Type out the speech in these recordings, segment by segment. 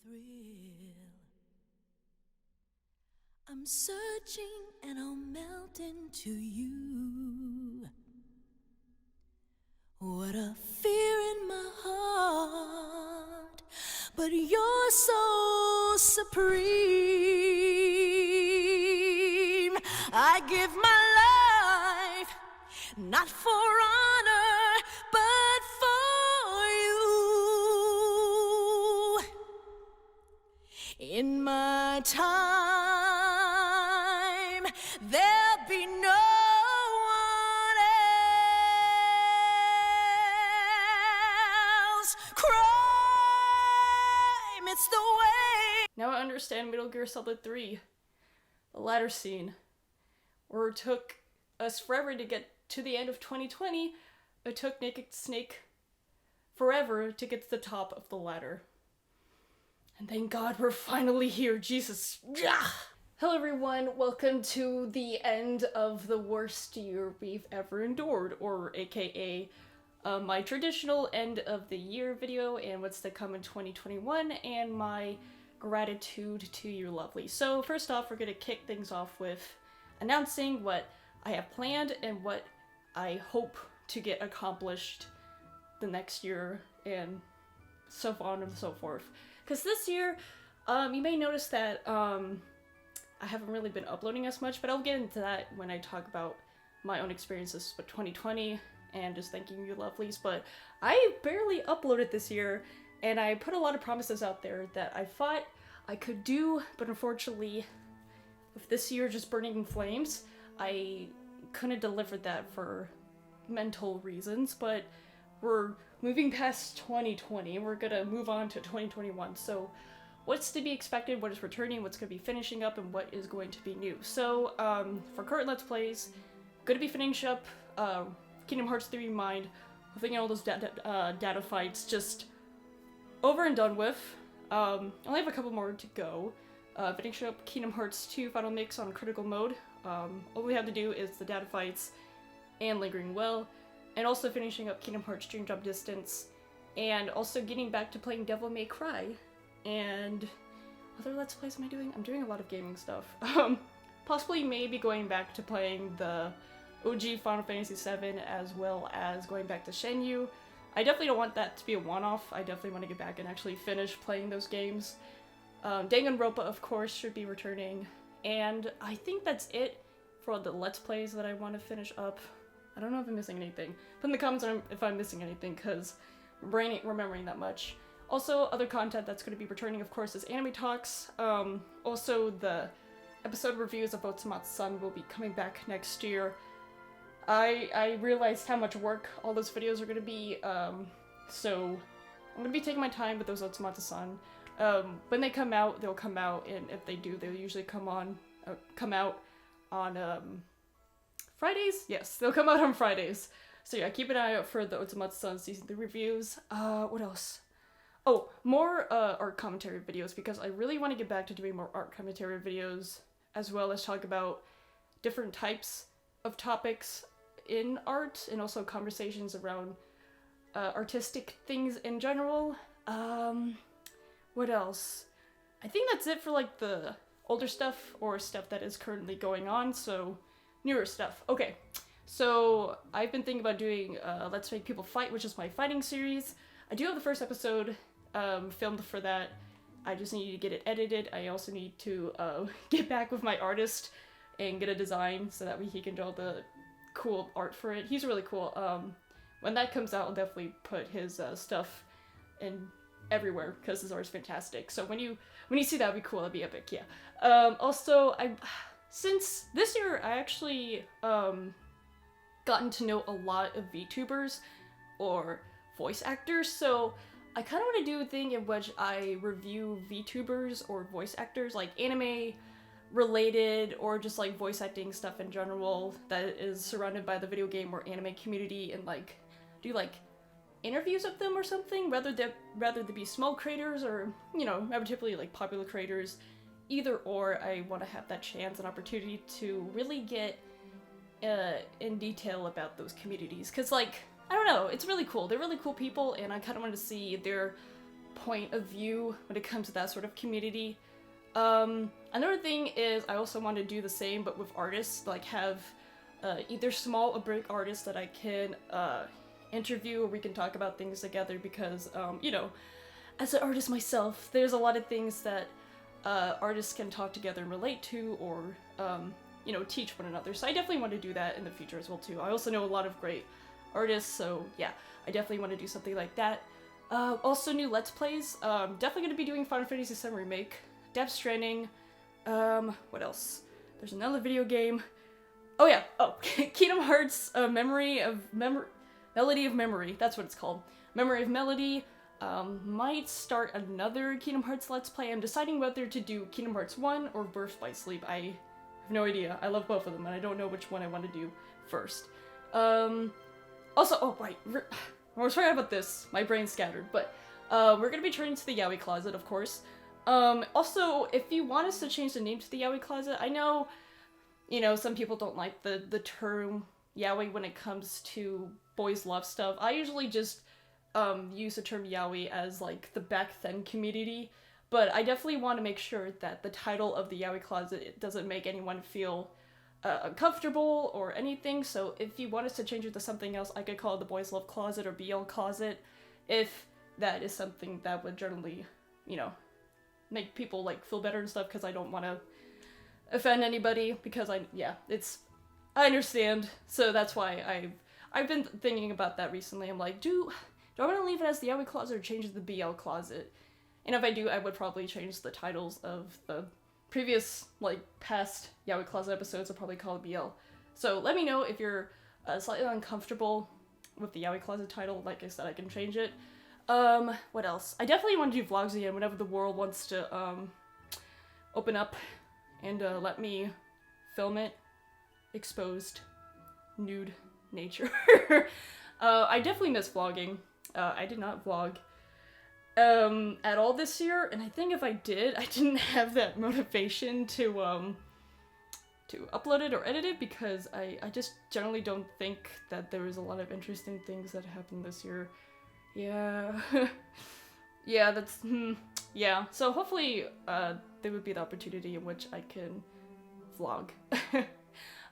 thrill. I'm searching and I'll melt into you. What a fear in my heart, but you're so supreme. I give my life, not for honor, but for you. In my time, there'll be no one else. Crime, it's the way. Now I understand Metal Gear Solid 3, the ladder scene, where it took us forever to get to the end of 2020. It took Naked Snake forever to get to the top of the ladder. And thank God we're finally here, Jesus. Hello everyone, welcome to the end of the worst year we've ever endured, or aka my traditional end of the year video and what's to come in 2021 and my gratitude to you lovely. So first off, we're gonna kick things off with announcing what I have planned and what I hope to get accomplished the next year and so on and so forth. Because this year, you may notice that I haven't really been uploading as much, but I'll get into that when I talk about my own experiences with 2020 and just thanking you lovelies. But I barely uploaded this year, and I put a lot of promises out there that I thought I could do, but unfortunately, with this year just burning in flames, I couldn't deliver that for mental reasons. But we're moving past 2020, we're gonna move on to 2021. So what's to be expected, what is returning, what's gonna be finishing up, and what is going to be new. So for current Let's Plays, gonna be finishing up Kingdom Hearts 3 Mind, hoping all those data fights just over and done with. Only have a couple more to go. Finishing up Kingdom Hearts 2 Final Mix on critical mode. All we have to do is the data fights and Lingering Well, and also finishing up Kingdom Hearts Dream Drop Distance, and also getting back to playing Devil May Cry. And other Let's Plays am I doing? I'm doing a lot of gaming stuff. Possibly maybe going back to playing the OG Final Fantasy VII, as well as going back to Shenmue. I definitely don't want that to be a one-off. I definitely want to get back and actually finish playing those games. Danganronpa, of course, should be returning. And I think that's it for the Let's Plays that I want to finish up. I don't know if I'm missing anything. Put in the comments if I'm missing anything, because my brain ain't remembering that much. Also, other content that's going to be returning, of course, is Anime Talks. Also, the episode reviews of Otsumatsu-san will be coming back next year. I realized how much work all those videos are going to be, so I'm going to be taking my time with those Otsumatsu-san. When they come out, they'll come out, and if they do, they'll usually come out on Fridays? Yes, they'll come out on Fridays. So yeah, keep an eye out for the Otsumatsu-san Season 3 reviews. What else? Oh, more art commentary videos, because I really want to get back to doing more art commentary videos, as well as talk about different types of topics in art, and also conversations around artistic things in general. What else? I think that's it for like the older stuff, or stuff that is currently going on, so newer stuff. Okay, so I've been thinking about doing Let's Make People Fight, which is my fighting series. I do have the first episode filmed for that. I just need to get it edited. I also need to get back with my artist and get a design so that way he can draw the cool art for it. He's really cool. When that comes out, I'll definitely put his stuff in everywhere, because his art's fantastic. So when you see that, it'd be cool. That'd be epic. Yeah. Also, since this year, I actually gotten to know a lot of VTubers or voice actors, so I kind of want to do a thing in which I review VTubers or voice actors, like anime related, or just like voice acting stuff in general that is surrounded by the video game or anime community, and like do like interviews of them or something, rather than be small creators or, you know, relatively like popular creators. Either or, I want to have that chance and opportunity to really get in detail about those communities, because like, I don't know, it's really cool. They're really cool people, and I kind of want to see their point of view when it comes to that sort of community. Another thing is I also want to do the same, but with artists, like have either small or big artists that I can interview, or we can talk about things together, because, you know, as an artist myself, there's a lot of things that artists can talk together and relate to, or, you know, teach one another. So I definitely want to do that in the future as well, too. I also know a lot of great artists, so yeah, I definitely want to do something like that. Also new Let's Plays. Definitely going to be doing Final Fantasy VII Remake, Death Stranding, what else? There's another video game. Oh yeah, Kingdom Hearts, Melody of Memory, that's what it's called. Memory of Melody. Might start another Kingdom Hearts Let's Play. I'm deciding whether to do Kingdom Hearts 1 or Birth by Sleep. I have no idea. I love both of them, and I don't know which one I want to do first. Also, oh right, I was forgetting about this. My brain's scattered, but we're gonna be turning to the Yaoi Closet, of course. Also, if you want us to change the name to the Yaoi Closet, I know, you know, some people don't like the term yaoi when it comes to boys love stuff. I usually just use the term yaoi as like the back then community, but I definitely want to make sure that the title of the Yaoi Closet doesn't make anyone feel uncomfortable or anything. So if you want us to change it to something else, I could call it the Boys Love Closet or BL Closet, if that is something that would generally, you know, make people like feel better and stuff, because I don't want to offend anybody, because I understand. So that's why I've been thinking about that recently. I'm like, do I want to leave it as the Yaoi Closet or change it to the BL Closet? And if I do, I would probably change the titles of the previous, like, past Yaoi Closet episodes. I'll probably call it BL. So let me know if you're slightly uncomfortable with the Yaoi Closet title. Like I said, I can change it. What else? I definitely want to do vlogs again whenever the world wants to open up and let me film it. Exposed, nude nature. I definitely miss vlogging. I did not vlog at all this year, and I think if I did, I didn't have that motivation to upload it or edit it, because I just generally don't think that there was a lot of interesting things that happened this year. Yeah. Yeah, that's, yeah. So hopefully, there would be the opportunity in which I can vlog.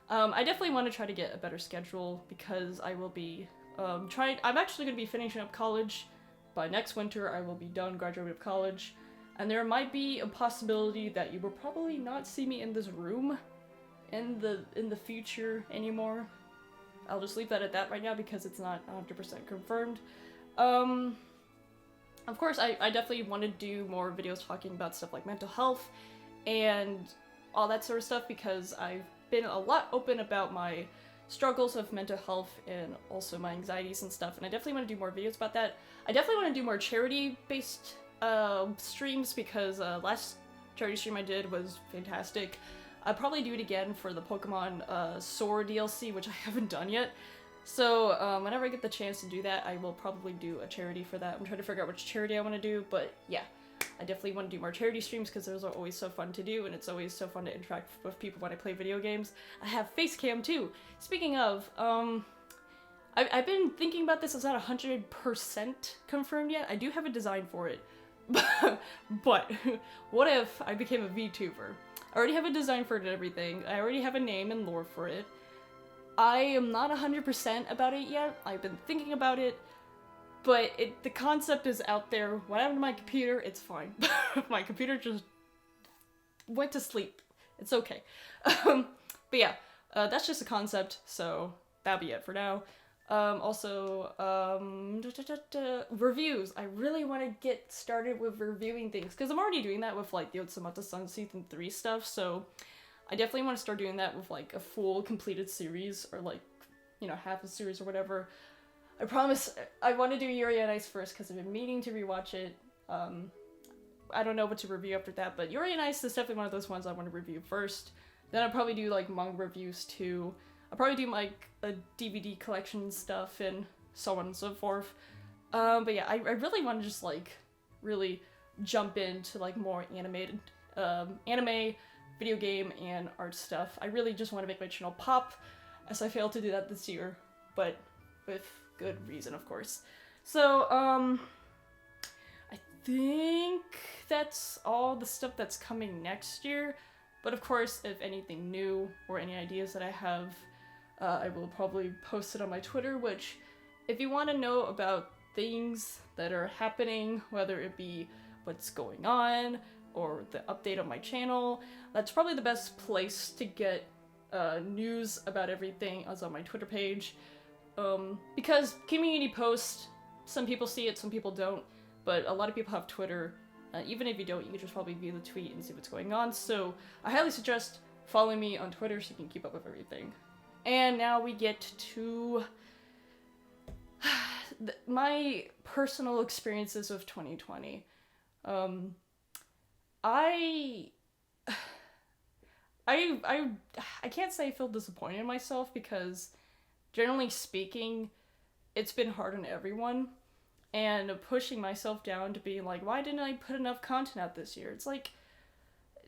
I definitely want to try to get a better schedule, because I will be, I'm actually going to be finishing up college. By next winter, I will be done graduating with college, and there might be a possibility that you will probably not see me in this room in the future anymore. I'll just leave that at that right now, because it's not 100% confirmed. Of course, I definitely want to do more videos talking about stuff like mental health and all that sort of stuff, because I've been a lot open about my struggles of mental health and also my anxieties and stuff, and I definitely want to do more videos about that. I definitely want to do more charity-based streams, because last charity stream I did was fantastic. I'll probably do it again for the Pokemon Sword DLC, which I haven't done yet. So whenever I get the chance to do that, I will probably do a charity for that. I'm trying to figure out which charity I want to do, but yeah. I definitely want to do more charity streams, because those are always so fun to do, and it's always so fun to interact with people when I play video games. I have Facecam too. Speaking of, I've been thinking about this. It's not 100% confirmed yet. I do have a design for it. But what if I became a VTuber? I already have a design for it and everything. I already have a name and lore for it. I am not 100% about it yet. I've been thinking about it. But the concept is out there. What happened to my computer? It's fine. My computer just went to sleep. It's okay. But yeah, that's just a concept, so that'll be it for now. Also, reviews. I really want to get started with reviewing things, because I'm already doing that with, like, the Otsumatsu-san Season 3 stuff, so I definitely want to start doing that with, like, a full completed series, or, like, you know, half a series or whatever. I promise I want to do Yuri on Ice first, because I've been meaning to rewatch it. I don't know what to review after that, but Yuri on Ice is definitely one of those ones I want to review first. Then I'll probably do, like, manga reviews too. I'll probably do, like, a DVD collection stuff and so on and so forth. But yeah, I really want to just, like, really jump into, like, more animated, anime, video game, and art stuff. I really just want to make my channel pop, as I failed to do that this year, but with good reason, of course. So, I think that's all the stuff that's coming next year. But of course, if anything new or any ideas that I have, I will probably post it on my Twitter, which, if you want to know about things that are happening, whether it be what's going on or the update on my channel, that's probably the best place to get news about everything is on my Twitter page. Because community posts, some people see it, some people don't, but a lot of people have Twitter. Even if you don't, you can just probably view the tweet and see what's going on. So I highly suggest following me on Twitter so you can keep up with everything. And now we get to my personal experiences of 2020. I can't say I feel disappointed in myself, because generally speaking, it's been hard on everyone. And pushing myself down to be like, why didn't I put enough content out this year? It's like,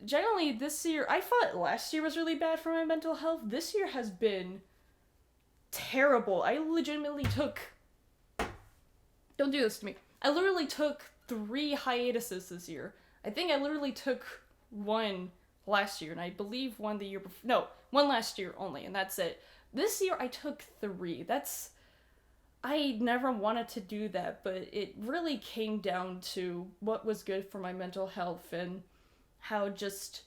generally this year, I thought last year was really bad for my mental health. This year has been terrible. I legitimately took, don't do this to me, I literally took 3 hiatuses this year. I think I literally took 1 last year, and I believe 1 the year before, no, 1 last year only, and that's it. This year I took 3. I never wanted to do that, but it really came down to what was good for my mental health and how just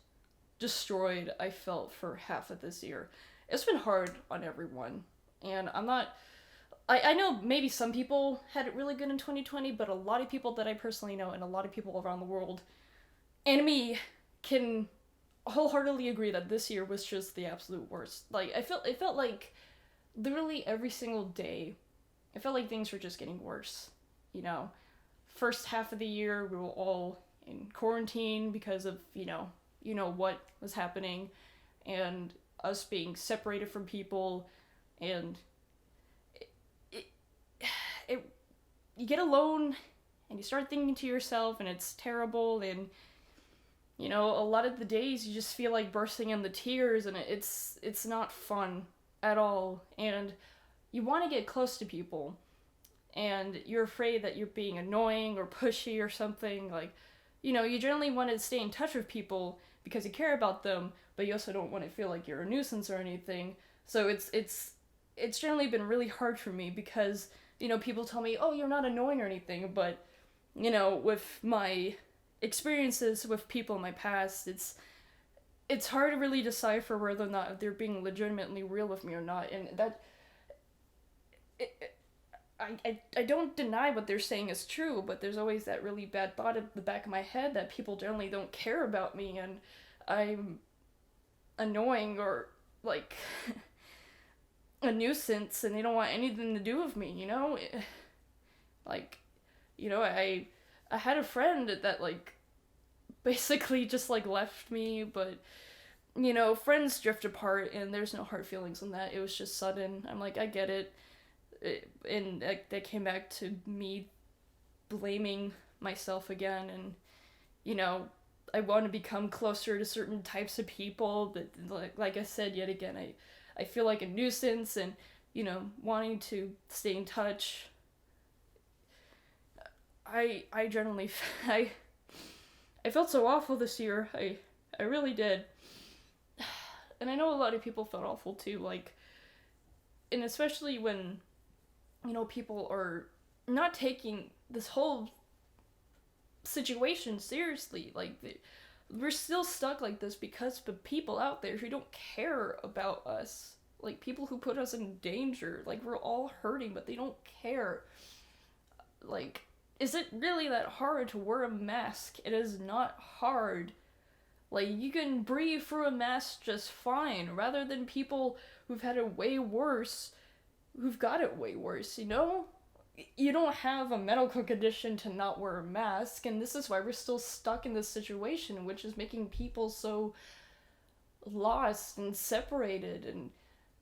destroyed I felt for half of this year. It's been hard on everyone, and I know maybe some people had it really good in 2020, but a lot of people that I personally know and a lot of people around the world and me can wholeheartedly agree that this year was just the absolute worst. Like, it felt like literally every single day, I felt like things were just getting worse, you know. First half of the year, we were all in quarantine because of, you know what was happening, and us being separated from people, and you get alone, and you start thinking to yourself, and it's terrible, and, you know, a lot of the days you just feel like bursting into tears, and it's not fun at all, and you want to get close to people, and you're afraid that you're being annoying or pushy or something. Like, you know, you generally want to stay in touch with people because you care about them, but you also don't want to feel like you're a nuisance or anything. So it's generally been really hard for me because, you know, people tell me, oh, you're not annoying or anything, but, you know, with my experiences with people in my past, it's hard to really decipher whether or not they're being legitimately real with me or not, and that I don't deny what they're saying is true, but there's always that really bad thought at the back of my head that people generally don't care about me, and I'm annoying or, like, a nuisance, and they don't want anything to do with me, you know? Like, you know, I had a friend that, like, basically just, like, left me, but, you know, friends drift apart, and there's no hard feelings on that. It was just sudden. I'm like, I get it. And that came back to me blaming myself again, and, you know, I want to become closer to certain types of people, but like I said yet again, I feel like a nuisance, and, you know, wanting to stay in touch. I generally I felt so awful this year. I really did. And I know a lot of people felt awful too, like, and especially when, you know, people are not taking this whole situation seriously. Like, we're still stuck like this because of people out there who don't care about us. Like, people who put us in danger. Like, we're all hurting, but they don't care. Like, is it really that hard to wear a mask? It is not hard. Like, you can breathe through a mask just fine, rather than people who've had it way worse, who've got it way worse, you know? You don't have a medical condition to not wear a mask, and this is why we're still stuck in this situation, which is making people so lost and separated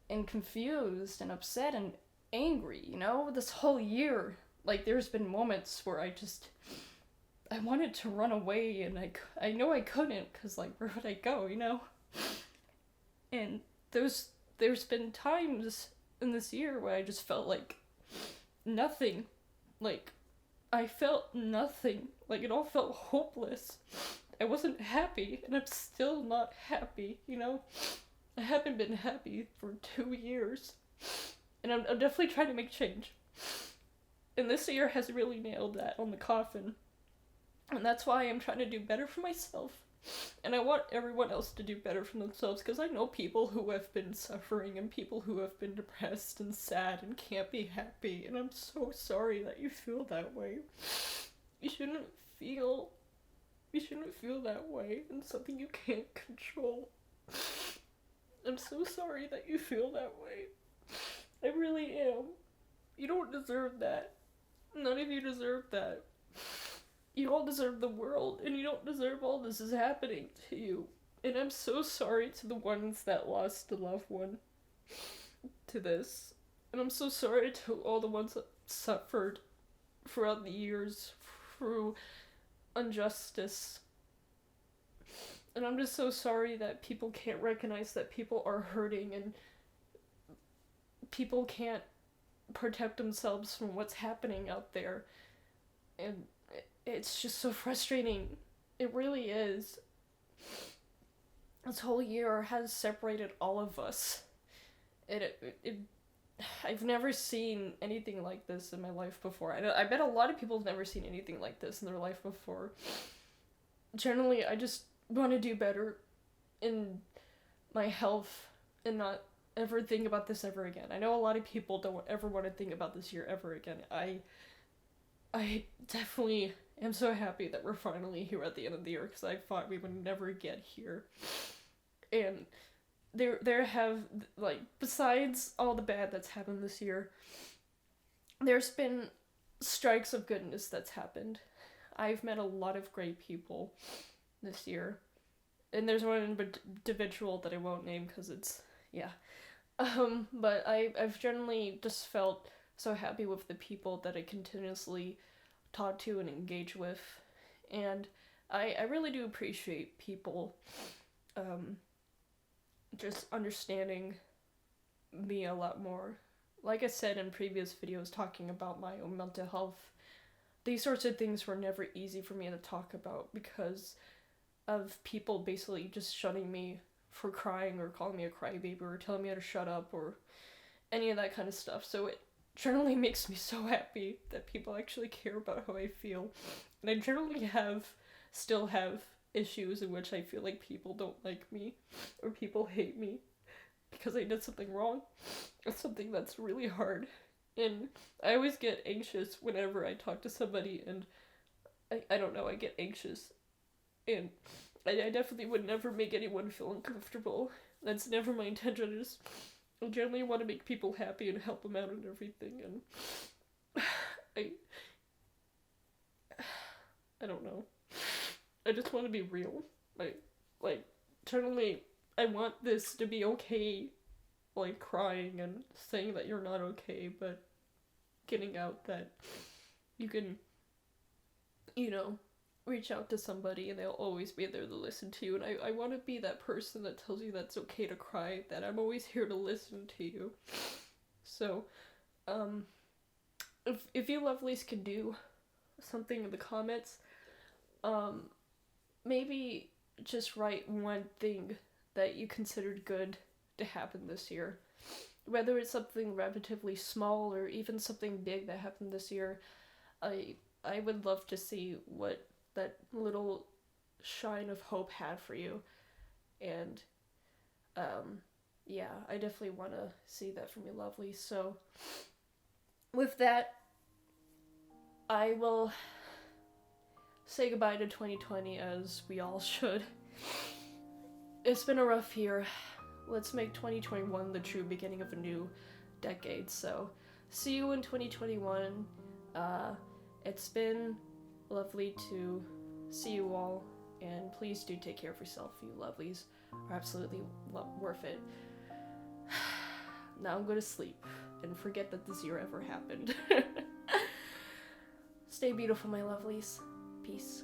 and confused and upset and angry, you know? This whole year, like, there's been moments where I wanted to run away, and I know I couldn't, because, like, where would I go, you know? And there's been times in this year where I just felt like nothing. Like, I felt nothing. Like, it all felt hopeless. I wasn't happy, and I'm still not happy, you know? I haven't been happy for 2 years. And I'm definitely trying to make change. And this year has really nailed that on the coffin. And that's why I'm trying to do better for myself. And I want everyone else to do better for themselves, because I know people who have been suffering and people who have been depressed and sad and can't be happy. And I'm so sorry that you feel that way. You shouldn't feel that way. It's something you can't control. I'm so sorry that you feel that way. I really am. You don't deserve that. None of you deserve that. You all deserve the world, and you don't deserve all this is happening to you. And I'm so sorry to the ones that lost a loved one to this. And I'm so sorry to all the ones that suffered throughout the years through injustice. And I'm just so sorry that people can't recognize that people are hurting and people can't protect themselves from what's happening out there. And it's just so frustrating. It really is. This whole year has separated all of us. I've never seen anything like this in my life before. I bet a lot of people have never seen anything like this in their life before. Generally, I just want to do better in my health and not ever think about this ever again. I know a lot of people don't ever want to think about this year ever again. I definitely am so happy that we're finally here at the end of the year, because I thought we would never get here. And there have, like, besides all the bad that's happened this year, there's been strikes of goodness that's happened. I've met a lot of great people this year. And there's one individual that I won't name because it's, yeah. But I've generally just felt so happy with the people that I continuously talk to and engage with. And I really do appreciate people just understanding me a lot more. Like I said in previous videos talking about my own mental health, these sorts of things were never easy for me to talk about because of people basically just shutting me for crying or calling me a crybaby or telling me how to shut up or any of that kind of stuff. So it generally makes me so happy that people actually care about how I feel. And I generally still have issues in which I feel like people don't like me or people hate me because I did something wrong. It's something that's really hard. And I always get anxious whenever I talk to somebody, and I don't know, I get anxious. And I definitely would never make anyone feel uncomfortable. That's never my intention. I generally want to make people happy and help them out and everything, and I don't know. I just want to be real. Like, generally, I want this to be okay, like, crying and saying that you're not okay, but getting out that you can, reach out to somebody and they'll always be there to listen to you. And I want to be that person that tells you that's okay to cry, that I'm always here to listen to you. So, if you lovelies can do something in the comments, maybe just write one thing that you considered good to happen this year. Whether it's something relatively small or even something big that happened this year, I would love to see what that little shine of hope had for you. And, yeah, I definitely want to see that from you lovely. So, with that, I will say goodbye to 2020 as we all should. It's been a rough year. Let's make 2021 the true beginning of a new decade. So, see you in 2021. It's been lovely to see you all, and please do take care of yourself. You lovelies are absolutely worth it. Now I'm going to sleep and forget that this year ever happened. Stay beautiful, my lovelies. Peace.